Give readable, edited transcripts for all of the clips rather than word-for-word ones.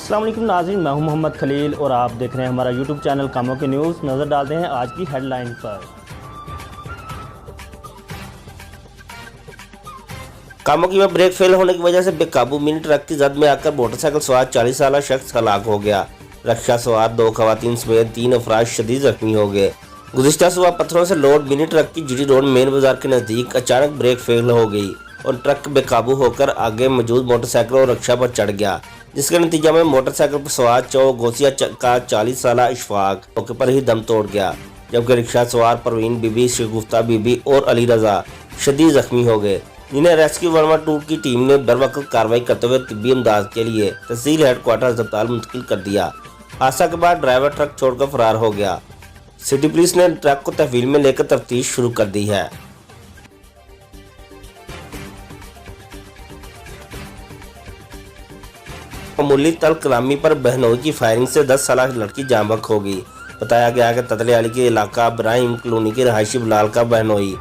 अस्सलाम वालेकुम नाज़रीन, मैं हूं मोहम्मद खलील और आप देख रहे हैं हमारा यूट्यूब चैनल कामों की न्यूज़। नज़र डालते हैं आज की हेडलाइन पर। कामोकी में ब्रेक फेल होने की वजह से बेकाबू मिनी ट्रक की जद में आकर मोटरसाइकिल सवार 40 साल शख्स हलाक हो गया। रक्षा सवार 2 खवातीन समेत 3 अफराद शदीद जख्मी हो गए। गुज़िश्ता सुबह पत्थरों से लोड मिनी ट्रक की जीडी रोड मेन बाजार के नज़दीक अचानक ब्रेक फेल हो गई और ट्रक बेकाबू होकर आगे मौजूद मोटरसाइकिल और रक्षा पर चढ़ गया, जिसके नतीजे में मोटरसाइकिल पर सवार चौगोसिया का 40 साल इशफाक मौके पर ही दम तोड़ गया, जबकि रिक्शा सवार परवीन बीबी, शगुफ्ता बीबी और अली रजा शदीद जख्मी हो गए, जिन्हें रेस्क्यू 112 की टीम ने बरवक्त कार्रवाई करते हुए तिब्बी इमदाद के लिए तहसील हेडक्वार्टर अस्पताल मुंतकिल कर दिया। हादसा के बाद ड्राइवर ट्रक छोड़कर फरार हो गया। सिटी पुलिस ने ट्रक को तहवील में लेकर तफ्तीश शुरू कर दी है। मामूली तल कलामी पर बहनोई की फायरिंग से 10 साल लड़की जान बहक हो गई। बताया गया कि ततलेआली के इलाका इब्राहिम कॉलोनी के रहायशी बिलाल का बहनोई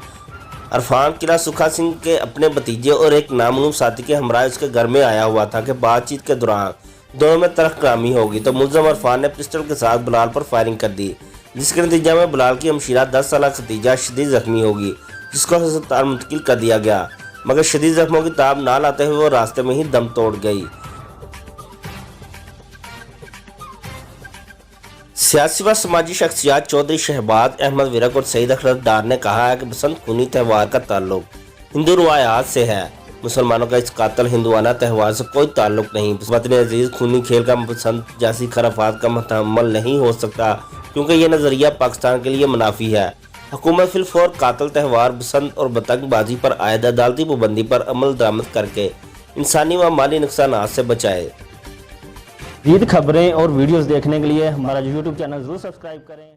अरफान किला सुखा सिंह के अपने भतीजे और एक नामालूम साथी के हमरा उसके घर में आया हुआ था कि बातचीत के दौरान दोनों में तलख कलामी होगी तो मुलजम अरफान ने पिस्टल के साथ बिलाल पर फायरिंग कर दी, जिसके नतीजे में बिलाल की हमशीरा 10 साल खतीजा शदीद जख्मी होगी, जिसको अस्पताल मुंतकिल कर दिया गया, मगर शदीद जख्मों की ताब ना लाते हुए वो रास्ते में ही दम तोड़ गई। सियासी व समाजी शख्सियत चौधरी शहबाज अहमद विरक और सईद अखतर डार ने कहा है कि बसंत खूनी त्यौहार का ताल्लुक हिंदू रवायात से है। मुसलमानों का इस कातल हिंदुआना त्यौहार से कोई ताल्लुक नहीं। वतन अजीज खूनी खेल का बसंत जैसी खराफात का मुतहम्मल नहीं हो सकता, क्योंकि ये नज़रिया पाकिस्तान के लिए मुनाफी है। हुकूमत फिलफौर कातल त्यौहार बसंत और पतंगबाजी पर आयद अदालती पाबंदी पर अमल दरामद करके इंसानी व माली नुकसान से बचाए। ईद खबरें और वीडियोस देखने के लिए हमारा यूट्यूब चैनल जरूर सब्सक्राइब करें।